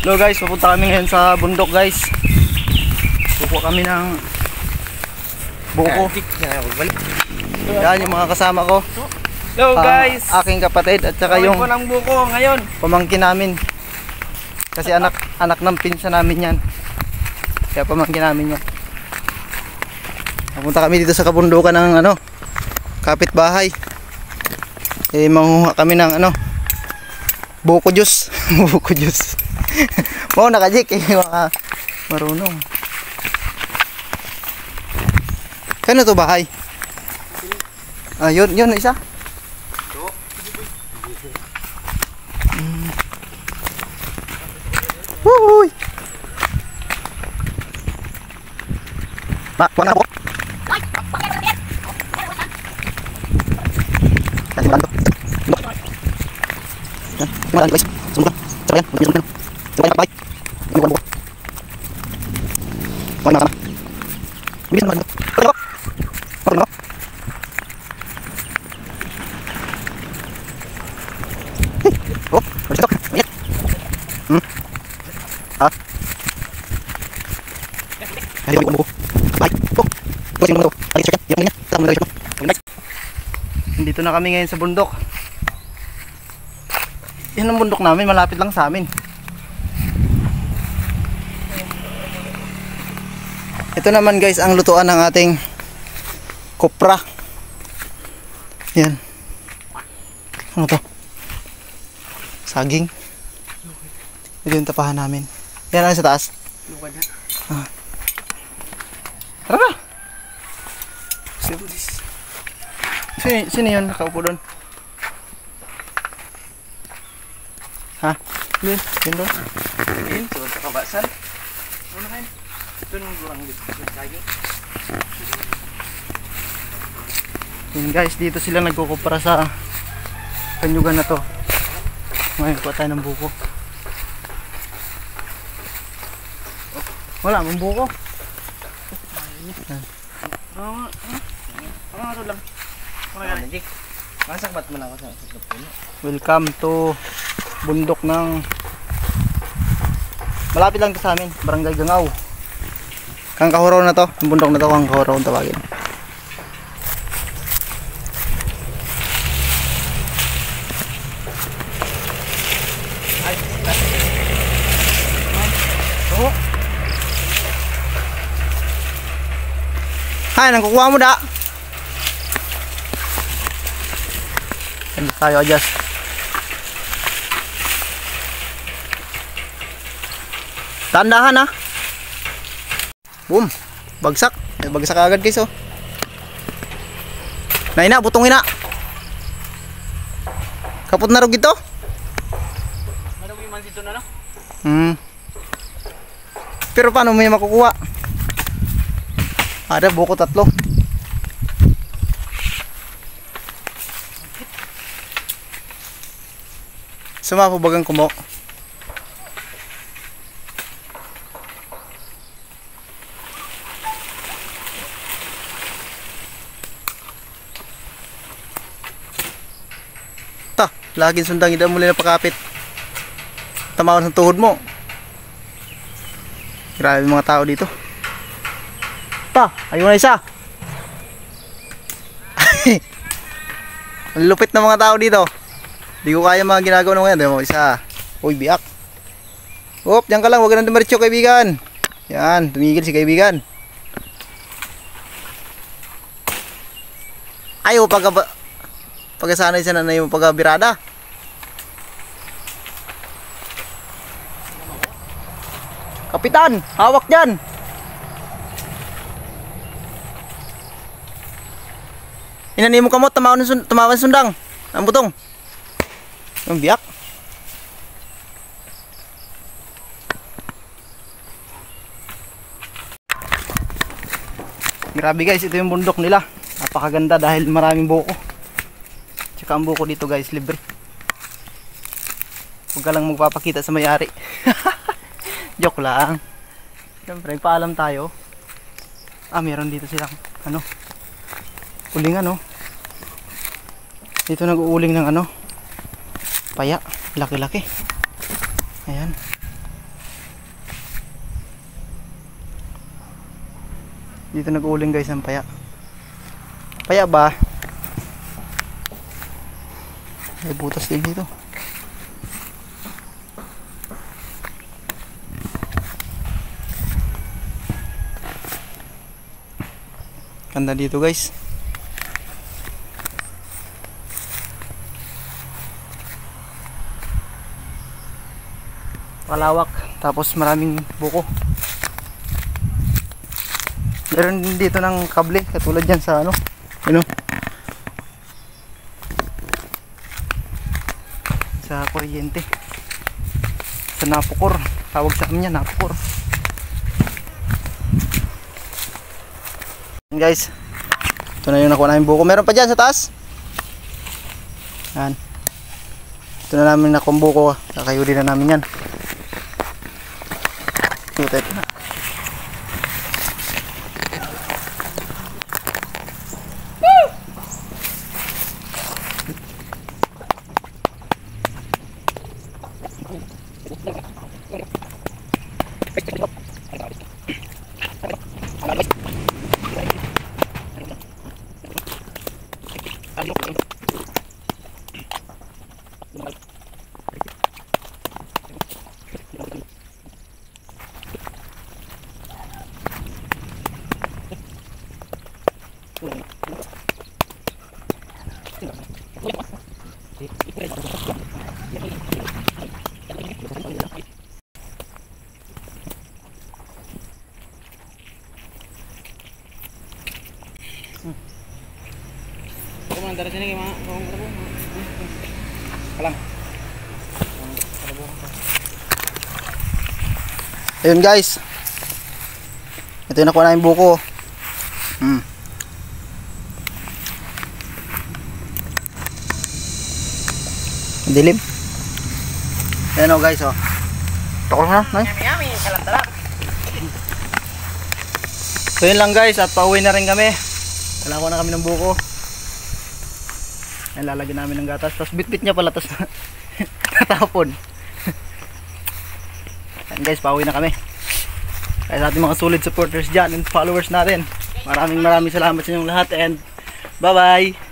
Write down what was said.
Hello guys, pupunta kami ngayon sa bundok guys. Kukuha kami ng buko. Yan yung mga kasama ko. Hello guys. Aking kapatid at saka yung ng buko ngayon. pamangkin namin. Kasi anak ng pinsan namin yan. Kaya pamangkin namin yan. Pupunta kami dito sa kabundukan ng kapitbahay. Manguha kami ng buko juice. Buko juice. Mau nakajik mga marunong. Kano to bahay? Yun isa. Wuuy. Mak, kuha na po. Yan, guys. Sumunod. Sabayan, sumunod. Sabayan pak baik. Ini bukan buku. Mana kana? Bisa mana? Perlu. Perlu. Oh, bersih. Lihat. Ah. Ayo buku. Baik. Oh. Gua sini dulu. Ayo cek. Yang ini. Kita mulai dulu. Dito na kami ngayon sa bundok. Yan ang bundok namin, malapit lang sa amin. Ito naman guys ang lutuan ng ating kopra. Yan. Ano to? Saging. Ito yung tapahan namin. Yan ang sa taas. Tara na. Sino yun nakaupo doon? Ha? Yun doon. Yun, suot sa kabasan. Ano na kain? Ito nung durang dito sa saging. Yun guys, dito sila nagkukupara sa kanyugan na to. Ngayon kuha tayo ng buko. Wala mong buko. Ano nga lang? Masakbat mo na ako sa puno. Welcome to bundok ng malapit lang to sa amin, Barangay Gangaw. Kang Kahuraw na to, yung bundok na to, Kang Kahuraw ang tawagin. Hay, nang kukuha mo da. Tayo adjust. Tandahan ha. Boom. Bagsak. Bagsak agad guys oh. Naina, butong hina. Kapot na rog ito. Marami man dito na no? Pero paano mo yung makukuha? Ada buko 3. Sumapo bagang kumo. Ta, laging sundang ida muli na pakapit. Tamawan sa tuhod mo. Grabe mga tao dito. Ta, ayun na isa. Ang lupit ng mga tao dito. Di ko kaya mga ginagawa nung ngayon. Demo isa. Uy, biak. Hop, diyan ka lang. Huwag ka nang dumiretso, kaibigan. Yan, tumigil si kaibigan. Ayaw, pagkasanay siya na yung pagkabirada. Kapitan, hawak dyan. Inani mo kamot, tamawan sundang. Ang butong. Yung biyak. Grabe guys, ito yung bundok nila. Napakaganda dahil maraming buko. Tsaka ang buko dito guys, libre. Huwag ka lang magpapakita sa may-ari. Joke lang. Siyempre, paalam tayo. Meron dito silang ulingan Dito nag-uuling ng paya, laki-laki. Ayan. Dito nag-uuling guys ng paya. Paya ba? May butas din dito. Ganda dito guys. Palawak. Tapos maraming buko. Meron din dito ng kable. Katulad yan sa ano. Ano? Sa kuryente. Sa napukor. Tawag sa amin yan, napukor. Guys, ito na yung nakuha namin buko. Meron pa dyan sa taas. Yan. Ito na namin nakuha buko. Kakayuli na namin yan. Ito na. Dari sini gimana? Kalang. Ayun guys. Ito yung nakuha namin buko. Dilim. Ayan o guys o. Takol na. Yummy, kalatala. So yun lang guys, at pauwi na rin kami. Nalakuha na kami ng buko. Ayan, lalagyan namin ng gatas. Tapos bit-bit niya pala. Tapos natapon. Ayan guys, pauwi na kami. Kaya sa ating mga solid supporters dyan and followers natin, maraming salamat sa inyong lahat and bye bye.